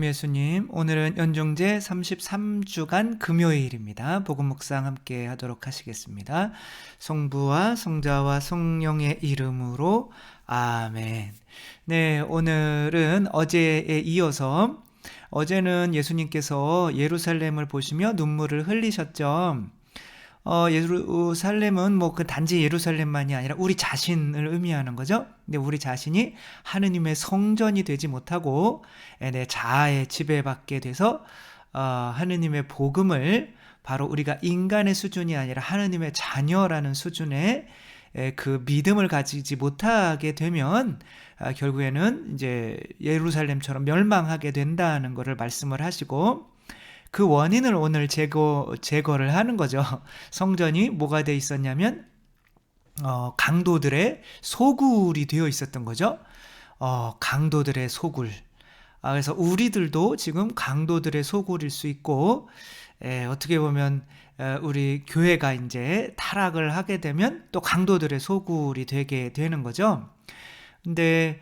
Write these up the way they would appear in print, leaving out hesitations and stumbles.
복음 예수님, 오늘은 연종제 33주간 금요일입니다. 복음 묵상 함께 하도록 하시겠습니다. 성부와 성자와 성령의 이름으로 아멘. 네, 오늘은 어제에 이어서 어제는 예수님께서 예루살렘을 보시며 눈물을 흘리셨죠. 예루살렘은 뭐 그 단지 예루살렘만이 아니라 우리 자신을 의미하는 거죠. 근데 우리 자신이 하느님의 성전이 되지 못하고 내 자아에 지배받게 돼서 하느님의 복음을 바로 우리가 인간의 수준이 아니라 하느님의 자녀라는 수준의 그 믿음을 가지지 못하게 되면 결국에는 이제 예루살렘처럼 멸망하게 된다는 것을 말씀을 하시고, 그 원인을 오늘 제거를 하는 거죠. 성전이 뭐가 돼 있었냐면 강도들의 소굴이 되어 있었던 거죠. 강도들의 소굴. 그래서 우리들도 지금 강도들의 소굴일 수 있고, 어떻게 보면 우리 교회가 이제 타락을 하게 되면 또 강도들의 소굴이 되게 되는 거죠. 근데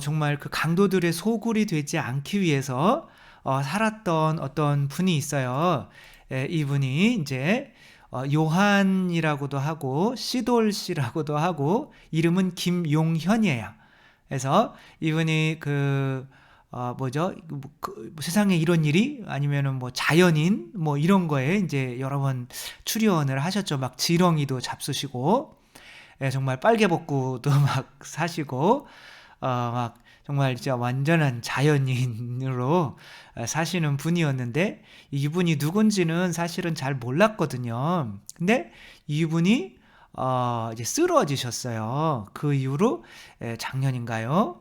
정말 그 강도들의 소굴이 되지 않기 위해서 살았던 어떤 분이 있어요. 이분이 이제 요한이라고도 하고 시돌 씨라고도 하고 이름은 김용현이에요. 그래서 이분이 세상에 이런 일이 아니면은 뭐 자연인 뭐 이런 거에 이제 여러 번 출연을 하셨죠. 막 지렁이도 잡수시고, 정말 빨개벗고도 막 사시고, 막 정말 진짜 완전한 자연인으로 사시는 분이었는데, 이분이 누군지는 사실은 잘 몰랐거든요. 근데 이분이 이제 쓰러지셨어요. 그 이후로 작년인가요?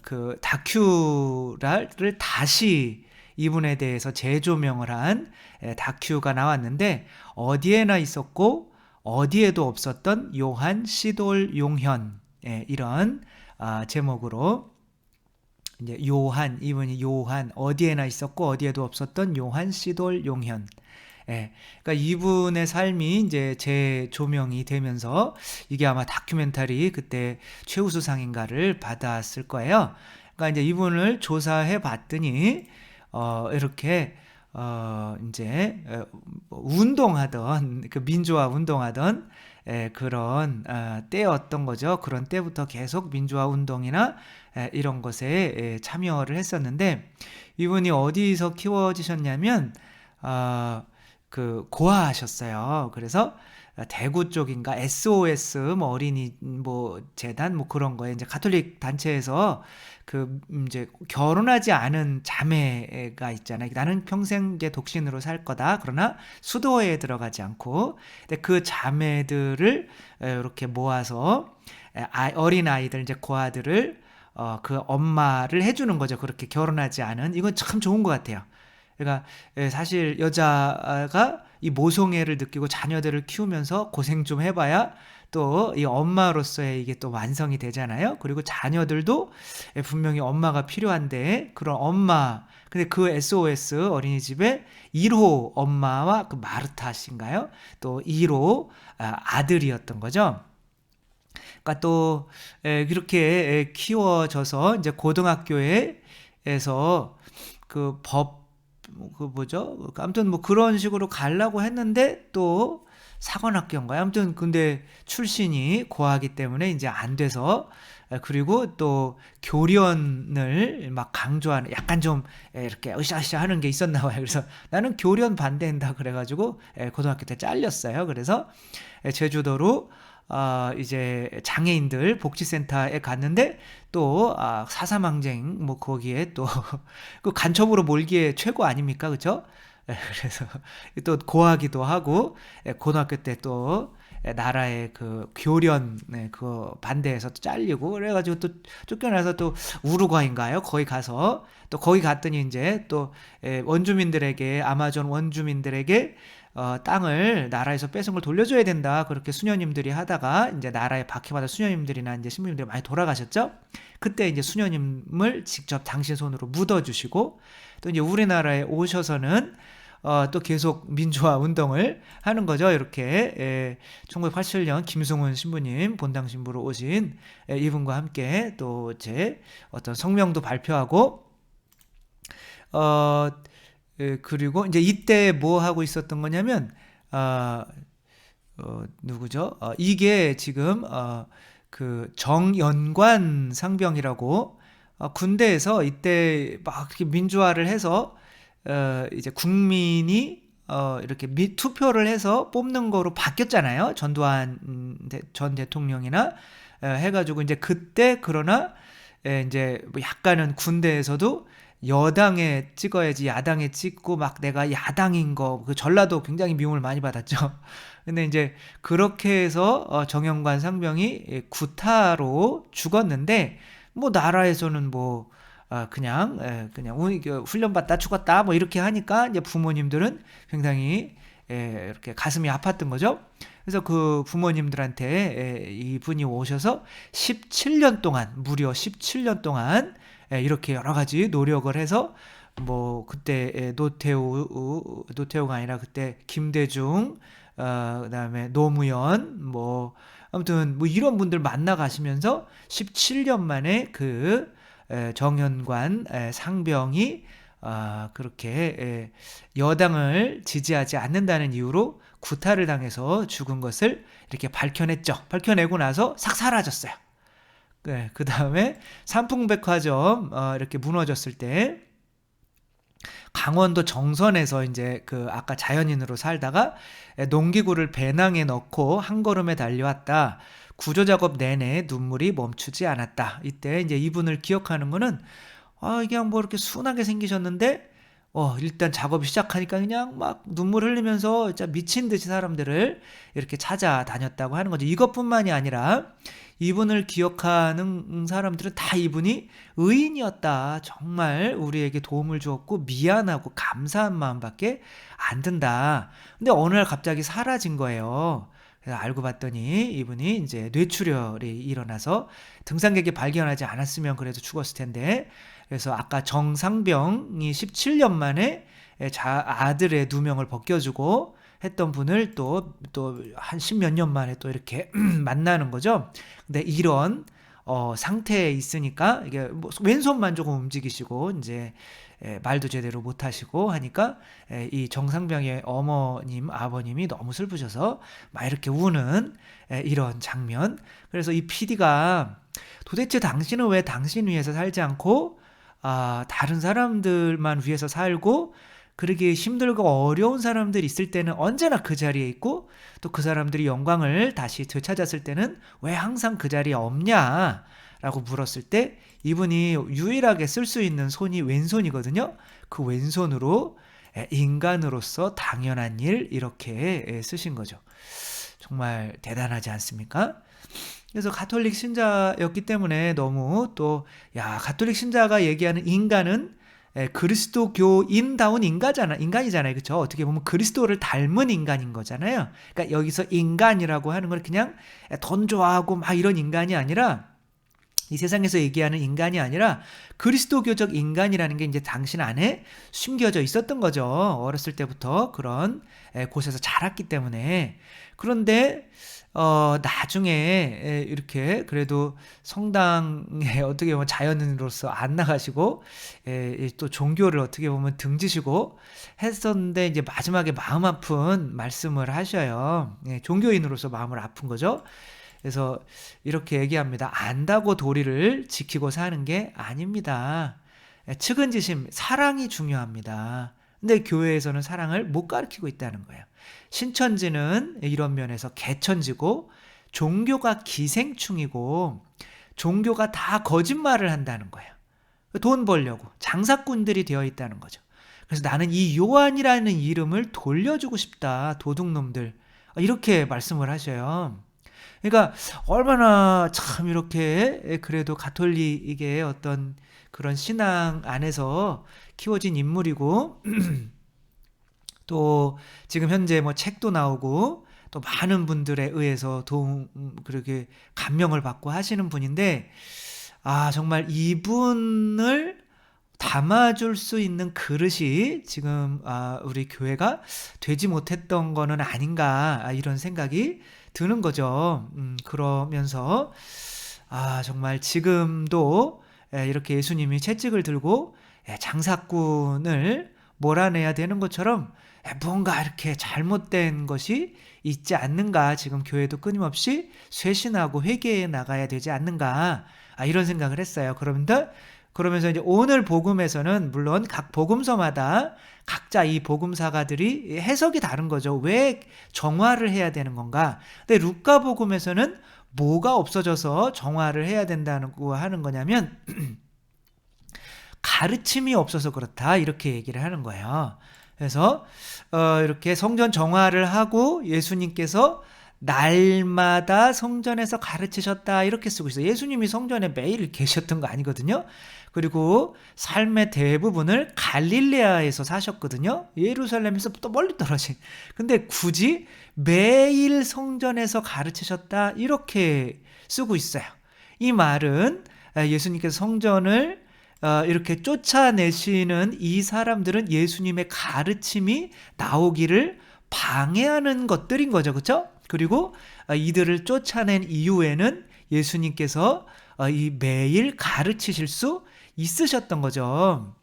그 다큐를 다시 이분에 대해서 재조명을 한 다큐가 나왔는데, 어디에나 있었고 어디에도 없었던 요한 시돌 용현, 이런 제목으로 이제 이분이 요한, 어디에나 있었고 어디에도 없었던 요한 시돌 용현. 그러니까 이분의 삶이 이제 재조명이 되면서 이게 아마 다큐멘터리 그때 최우수상인가를 받았을 거예요. 그러니까 이제 이분을 조사해 봤더니 이렇게 이제 운동하던, 그 민주화 운동하던 그런 때였던 거죠. 그런 때부터 계속 민주화 운동이나 이런 것에 참여를 했었는데, 이분이 어디서 키워지셨냐면 그 고아하셨어요. 그래서 대구 쪽인가 SOS 뭐 어린이 뭐 재단 뭐 그런 거에 이제 가톨릭 단체에서 그 이제 결혼하지 않은 자매가 있잖아요. 나는 평생 이제 독신으로 살 거다. 그러나 수도에 들어가지 않고, 근데 그 자매들을 이렇게 모아서 어린 아이들 이제 고아들을 그 엄마를 해주는 거죠. 그렇게 결혼하지 않은. 이건 참 좋은 것 같아요. 그러니까 사실 여자가 이 모성애를 느끼고 자녀들을 키우면서 고생 좀 해봐야 또 이 엄마로서의 이게 또 완성이 되잖아요. 그리고 자녀들도 분명히 엄마가 필요한데, 그런 엄마, 근데 그 SOS 어린이집에 1호 엄마와 그 마르타 씨인가요? 또 1호 아들이었던 거죠. 그러니까 또 그렇게 키워져서 이제 고등학교에서 아무튼 뭐 그런 식으로 가려고 했는데, 또 사관학교인가요? 아무튼 근데 출신이 고하기 때문에 이제 안 돼서, 그리고 또 교련을 막 강조하는, 약간 좀 이렇게 으쌰으쌰 하는 게 있었나 봐요. 그래서 나는 교련 반대한다 그래가지고 고등학교 때 잘렸어요. 그래서 제주도로 이제 장애인들 복지센터에 갔는데, 또 사사망쟁 뭐 거기에 또 그 간첩으로 몰기에 최고 아닙니까, 그렇죠? 그래서 또 고하기도 하고, 고등학교 때 또 나라의 그 교련 그 반대해서 또 잘리고 그래가지고 또 쫓겨나서 또 우루과이인가요? 거기 가서 또 거기 갔더니 이제 또 원주민들에게, 아마존 원주민들에게 땅을 나라에서 뺏은 걸 돌려줘야 된다. 그렇게 수녀님들이 하다가 이제 나라에 박해받은 수녀님들이나 이제 신부님들이 많이 돌아가셨죠. 그때 이제 수녀님을 직접 당신 손으로 묻어주시고, 또 이제 우리나라에 오셔서는 또 계속 민주화 운동을 하는 거죠. 이렇게 1987년 김승훈 신부님 본당 신부로 오신 이분과 함께 또 제 어떤 성명도 발표하고, 어 그리고 이제 이때 뭐 하고 있었던 거냐면 아 누구죠? 이게 지금 그 정연관 상병이라고 군대에서 이때 막 이렇게 민주화를 해서 이제 국민이 이렇게 투표를 해서 뽑는 거로 바뀌었잖아요. 전두환 전 대통령이나 해가지고 이제 그때 그러나 이제 뭐 약간은 군대에서도 여당에 찍어야지 야당에 찍고 막 내가 야당인 거 그 전라도 굉장히 미움을 많이 받았죠. 근데 이제 그렇게 해서 정영관 상병이 구타로 죽었는데 뭐 나라에서는 뭐 그냥 훈련받다 죽었다 뭐 이렇게 하니까 이제 부모님들은 굉장히 이렇게 가슴이 아팠던 거죠. 그래서 그 부모님들한테 이분이 오셔서 17년 동안 무려 17년 동안 이렇게 여러 가지 노력을 해서 뭐 그때 노태우가 아니라 그때 김대중 그다음에 노무현 뭐 아무튼 뭐 이런 분들 만나 가시면서 17년 만에 그 정연관 상병이 그렇게 여당을 지지하지 않는다는 이유로 구타를 당해서 죽은 것을 이렇게 밝혀냈죠. 밝혀내고 나서 싹 사라졌어요. 그 다음에 삼풍백화점 이렇게 무너졌을 때 강원도 정선에서 이제 그 아까 자연인으로 살다가 농기구를 배낭에 넣고 한 걸음에 달려왔다. 구조작업 내내 눈물이 멈추지 않았다. 이때 이제 이분을 기억하는 거는 이게 뭐 이렇게 순하게 생기셨는데 일단 작업이 시작하니까 그냥 막 눈물 흘리면서 진짜 미친 듯이 사람들을 이렇게 찾아다녔다고 하는 거죠. 이것뿐만이 아니라 이분을 기억하는 사람들은 다 이분이 의인이었다. 정말 우리에게 도움을 주었고 미안하고 감사한 마음밖에 안 든다. 근데 어느 날 갑자기 사라진 거예요. 그래서 알고 봤더니 이분이 이제 뇌출혈이 일어나서 등산객이 발견하지 않았으면 그래도 죽었을 텐데, 그래서 아까 정상병이 17년 만에 아들의 누명을 벗겨주고 했던 분을 또 한 십몇 년 만에 또 이렇게 만나는 거죠. 근데 이런 상태에 있으니까 이게 뭐 왼손만 조금 움직이시고 이제 말도 제대로 못 하시고 하니까 이 정상병의 어머님 아버님이 너무 슬프셔서 막 이렇게 우는 이런 장면. 그래서 이 PD가 도대체 당신은 왜 당신 위해서 살지 않고 다른 사람들만 위해서 살고, 그러기 힘들고 어려운 사람들 있을 때는 언제나 그 자리에 있고, 또 그 사람들이 영광을 다시 되찾았을 때는 왜 항상 그 자리에 없냐 라고 물었을 때 이분이 유일하게 쓸 수 있는 손이 왼손이거든요. 그 왼손으로 인간으로서 당연한 일 이렇게 쓰신 거죠. 정말 대단하지 않습니까? 그래서 가톨릭 신자였기 때문에 너무 또 가톨릭 신자가 얘기하는 인간은 그리스도교인다운 인간이잖아요. 그렇죠? 어떻게 보면 그리스도를 닮은 인간인 거잖아요. 그러니까 여기서 인간이라고 하는 건 그냥 돈 좋아하고 막 이런 인간이 아니라, 이 세상에서 얘기하는 인간이 아니라 그리스도교적 인간이라는 게 이제 당신 안에 숨겨져 있었던 거죠. 어렸을 때부터 그런 곳에서 자랐기 때문에. 그런데 나중에 이렇게 그래도 성당에 어떻게 보면 자연인으로서 안 나가시고 또 종교를 어떻게 보면 등지시고 했었는데, 이제 마지막에 마음 아픈 말씀을 하셔요. 종교인으로서 마음을 아픈 거죠. 그래서 이렇게 얘기합니다. 안다고 도리를 지키고 사는 게 아닙니다. 측은지심, 사랑이 중요합니다. 근데 교회에서는 사랑을 못 가르치고 있다는 거예요. 신천지는 이런 면에서 개천지고, 종교가 기생충이고, 종교가 다 거짓말을 한다는 거예요. 돈 벌려고 장사꾼들이 되어 있다는 거죠. 그래서 나는 이 요한이라는 이름을 돌려주고 싶다, 도둑놈들. 이렇게 말씀을 하셔요. 그러니까 얼마나 참 이렇게 그래도 가톨릭의 어떤 그런 신앙 안에서 키워진 인물이고 또 지금 현재 뭐 책도 나오고 또 많은 분들에 의해서 그렇게 감명을 받고 하시는 분인데, 정말 이분을 담아줄 수 있는 그릇이 지금 우리 교회가 되지 못했던 거는 아닌가, 이런 생각이 드는 거죠. 그러면서 정말 지금도 이렇게 예수님이 채찍을 들고 장사꾼을 몰아내야 되는 것처럼 무언가 이렇게 잘못된 것이 있지 않는가, 지금 교회도 끊임없이 쇄신하고 회개해 나가야 되지 않는가, 이런 생각을 했어요. 그러면서 이제 오늘 복음에서는 물론 각 복음서마다 각자 이 복음사가들이 해석이 다른 거죠. 왜 정화를 해야 되는 건가? 근데 루카 복음에서는 뭐가 없어져서 정화를 해야 된다고 하는 거냐면 가르침이 없어서 그렇다, 이렇게 얘기를 하는 거예요. 그래서 이렇게 성전 정화를 하고 예수님께서 날마다 성전에서 가르치셨다, 이렇게 쓰고 있어요. 예수님이 성전에 매일 계셨던 거 아니거든요. 그리고 삶의 대부분을 갈릴레아에서 사셨거든요. 예루살렘에서 또 멀리 떨어진. 근데 굳이 매일 성전에서 가르치셨다, 이렇게 쓰고 있어요. 이 말은 예수님께서 성전을 이렇게 쫓아내시는 이 사람들은 예수님의 가르침이 나오기를 방해하는 것들인 거죠. 그렇죠? 그리고 이들을 쫓아낸 이후에는 예수님께서 이 매일 가르치실 수 있으셨던 거죠.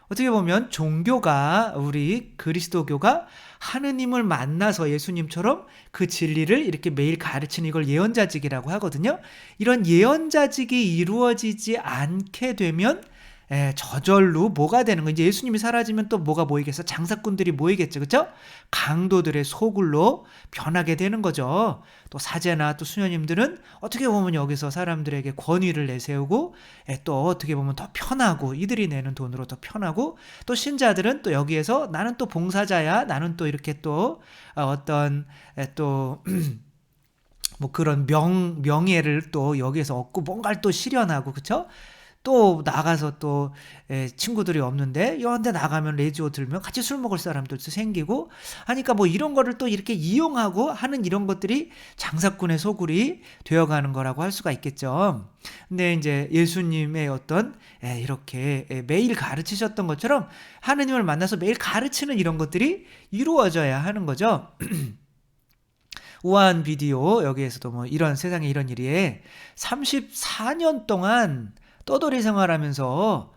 어떻게 보면 종교가, 우리 그리스도교가 하느님을 만나서 예수님처럼 그 진리를 이렇게 매일 가르치는 이걸 예언자직이라고 하거든요. 이런 예언자직이 이루어지지 않게 되면 저절로 뭐가 되는 거예요? 이제 예수님이 사라지면 또 뭐가 모이겠어? 장사꾼들이 모이겠죠. 그렇죠? 강도들의 소굴로 변하게 되는 거죠. 또 사제나 또 수녀님들은 어떻게 보면 여기서 사람들에게 권위를 내세우고, 또 어떻게 보면 더 편하고, 이들이 내는 돈으로 더 편하고, 또 신자들은 또 여기에서 나는 또 봉사자야, 나는 또 이렇게 또 어떤 또 뭐 그런 명예를 또 여기에서 얻고 뭔가를 또 실현하고, 그렇죠? 또 나가서 또 친구들이 없는데 이런 데 나가면 레지오 들면 같이 술 먹을 사람도 생기고 하니까 뭐 이런 거를 또 이렇게 이용하고 하는 이런 것들이 장사꾼의 소굴이 되어가는 거라고 할 수가 있겠죠. 근데 이제 예수님의 어떤 이렇게 매일 가르치셨던 것처럼 하느님을 만나서 매일 가르치는 이런 것들이 이루어져야 하는 거죠. 우아한 비디오, 여기에서도 뭐 이런 세상에 이런 일이 34년 동안 떠돌이 생활하면서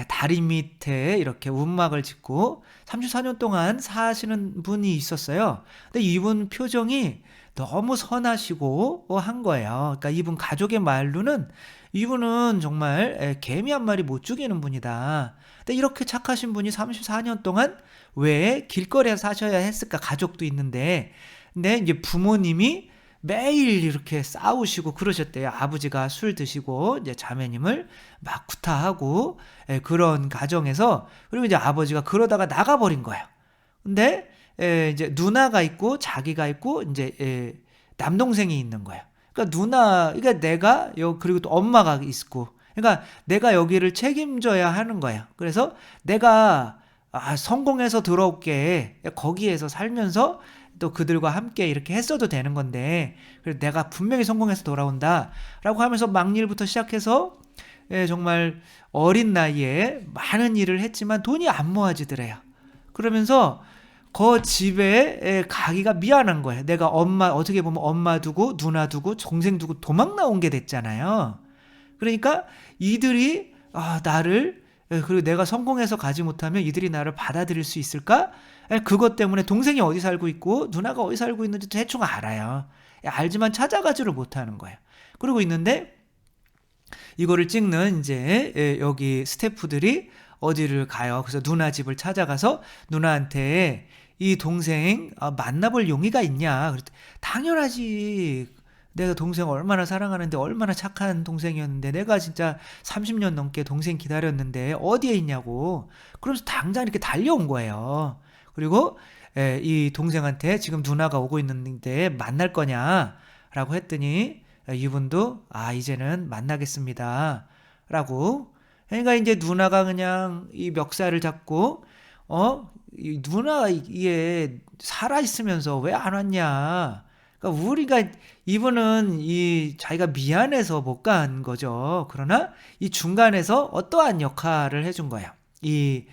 다리 밑에 이렇게 움막을 짓고 34년 동안 사시는 분이 있었어요. 근데 이분 표정이 너무 선하시고 한 거예요. 그러니까 이분 가족의 말로는 이분은 정말 개미 한 마리 못 죽이는 분이다. 근데 이렇게 착하신 분이 34년 동안 왜 길거리에 사셔야 했을까? 가족도 있는데. 근데 이제 부모님이 매일 이렇게 싸우시고 그러셨대요. 아버지가 술 드시고 이제 자매님을 막 구타하고 그런 가정에서, 그리고 이제 아버지가 그러다가 나가버린 거예요. 근데 이제 누나가 있고 자기가 있고 이제 남동생이 있는 거예요. 그러니까 내가 그리고 또 엄마가 있고, 그러니까 내가 여기를 책임져야 하는 거예요. 그래서 내가 성공해서 들어올게, 거기에서 살면서 또 그들과 함께 이렇게 했어도 되는 건데, 그래서 내가 분명히 성공해서 돌아온다 라고 하면서 막일부터 시작해서 정말 어린 나이에 많은 일을 했지만 돈이 안 모아지더래요. 그러면서 그 집에 가기가 미안한 거예요. 내가 어떻게 보면 엄마 두고 누나 두고 동생 두고 도망 나온 게 됐잖아요. 그러니까 이들이 나를, 그리고 내가 성공해서 가지 못하면 이들이 나를 받아들일 수 있을까? 그것 때문에 동생이 어디 살고 있고 누나가 어디 살고 있는지 대충 알아요. 알지만 찾아가지를 못하는 거예요. 그러고 있는데 이거를 찍는 이제 여기 스태프들이 어디를 가요. 그래서 누나 집을 찾아가서 누나한테 이 동생 만나볼 용의가 있냐? 그랬더니 당연하지. 내가 동생 얼마나 사랑하는데, 얼마나 착한 동생이었는데, 내가 진짜 30년 넘게 동생 기다렸는데 어디에 있냐고. 그러면서 당장 이렇게 달려온 거예요. 그리고 이 동생한테 지금 누나가 오고 있는데 만날 거냐 라고 했더니 이분도 이제는 만나겠습니다 라고. 그러니까 이제 누나가 그냥 이 멱살을 잡고 이 누나 이게 살아있으면서 왜 안 왔냐. 그러니까 이분은 자기가 미안해서 못 간 거죠. 그러나 이 중간에서 어떠한 역할을 해준 거예요. 이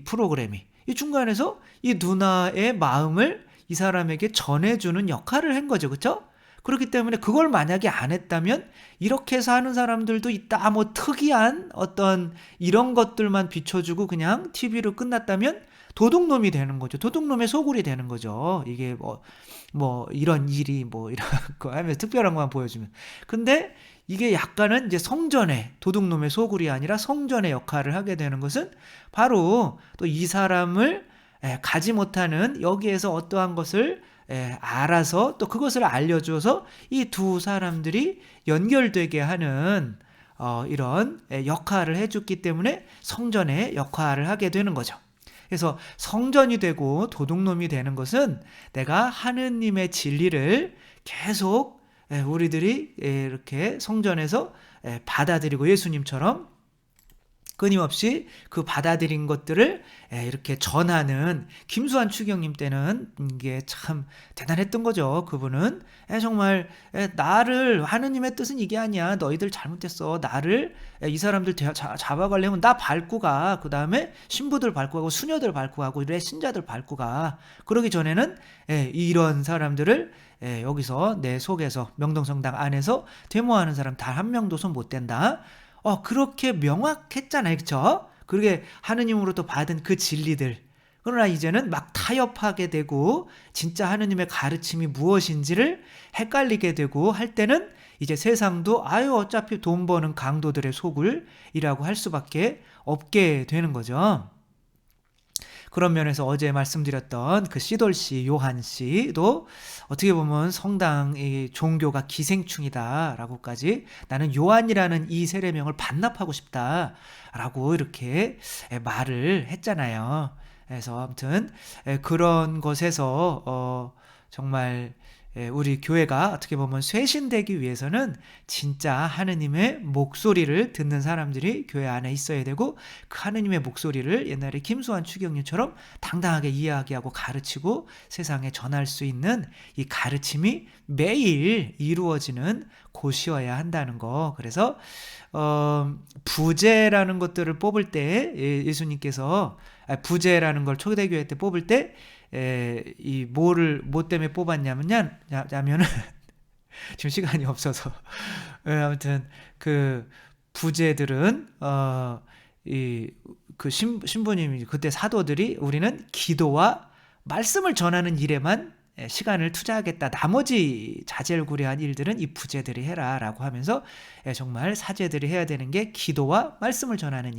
프로그램이. 이 중간에서 이 누나의 마음을 이 사람에게 전해주는 역할을 한 거죠. 그쵸? 그렇기 때문에 그걸 만약에 안 했다면 이렇게 해서 하는 사람들도 있다. 뭐 특이한 어떤 이런 것들만 비춰주고 그냥 TV로 끝났다면 도둑놈이 되는 거죠. 도둑놈의 소굴이 되는 거죠. 이게 뭐 이런 일이 뭐 이런 거 하면서 특별한 것만 보여주면. 근데 이게 약간은 이제 성전의 도둑놈의 소굴이 아니라 성전의 역할을 하게 되는 것은 바로 또 이 사람을 가지 못하는 여기에서 어떠한 것을 알아서 또 그것을 알려줘서 이 두 사람들이 연결되게 하는 이런 역할을 해줬기 때문에 성전의 역할을 하게 되는 거죠. 그래서 성전이 되고 도둑놈이 되는 것은 내가 하느님의 진리를 계속 우리들이 이렇게 성전에서 받아들이고 예수님처럼 끊임없이 그 받아들인 것들을 이렇게 전하는 김수환 추경님 때는 이게 참 대단했던 거죠. 그분은 정말 나를 하느님의 뜻은 이게 아니야. 너희들 잘못했어. 나를 이 사람들 잡아가려면 나 밟고 가. 그 다음에 신부들 밟고 가고 수녀들 밟고 가고 이래 신자들 밟고 가. 그러기 전에는 이런 사람들을 여기서 내 속에서 명동성당 안에서 데모하는 사람 단 한 명도 손 못 댄다. 그렇게 명확했잖아요. 그쵸? 그게 하느님으로부터 받은 그 진리들. 그러나 이제는 막 타협하게 되고 진짜 하느님의 가르침이 무엇인지를 헷갈리게 되고 할 때는 이제 세상도 어차피 돈 버는 강도들의 소굴이라고 할 수밖에 없게 되는 거죠. 그런 면에서 어제 말씀드렸던 그 시돌씨, 요한씨도 어떻게 보면 성당의 종교가 기생충이다라고까지 나는 요한이라는 이 세례명을 반납하고 싶다라고 이렇게 말을 했잖아요. 그래서 아무튼 그런 것에서 정말 우리 교회가 어떻게 보면 쇄신되기 위해서는 진짜 하느님의 목소리를 듣는 사람들이 교회 안에 있어야 되고 그 하느님의 목소리를 옛날에 김수환 추경님처럼 당당하게 이야기하고 가르치고 세상에 전할 수 있는 이 가르침이 매일 이루어지는 곳이어야 한다는 거. 그래서 부제라는 것들을 뽑을 때 예수님께서 부제라는 걸 초대교회 때 뽑을 때 뭐 때문에 뽑았냐면은 지금 시간이 없어서 아무튼 그 부제들은 그 신부님이 그때 사도들이 우리는 기도와 말씀을 전하는 일에만 시간을 투자하겠다. 나머지 자질구레한 일들은 이 부제들이 해라라고 하면서 정말 사제들이 해야 되는 게 기도와 말씀을 전하는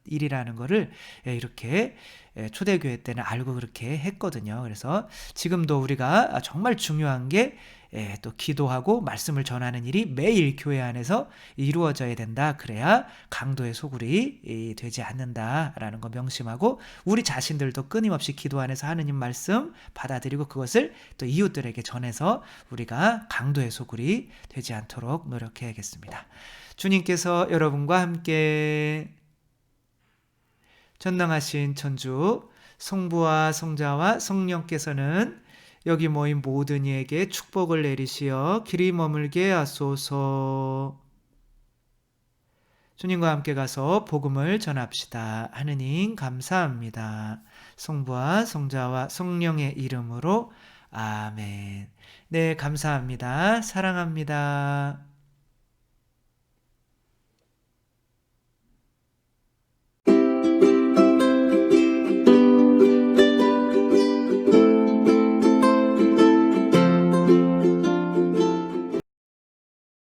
일이라는 거를 이렇게 초대교회 때는 알고 그렇게 했거든요. 그래서 지금도 우리가 정말 중요한 게 또 기도하고 말씀을 전하는 일이 매일 교회 안에서 이루어져야 된다. 그래야 강도의 소굴이 되지 않는다라는 거 명심하고 우리 자신들도 끊임없이 기도 안에서 하느님 말씀 받아들이고 그것을 또 이웃들에게 전해서 우리가 강도의 소굴이 되지 않도록 노력해야겠습니다. 주님께서 여러분과 함께 전능하신 천주 성부와 성자와 성령께서는 여기 모인 모든 이에게 축복을 내리시어 길이 머물게 하소서. 주님과 함께 가서 복음을 전합시다. 하느님 감사합니다. 성부와 성자와 성령의 이름으로 아멘. 네, 감사합니다. 사랑합니다.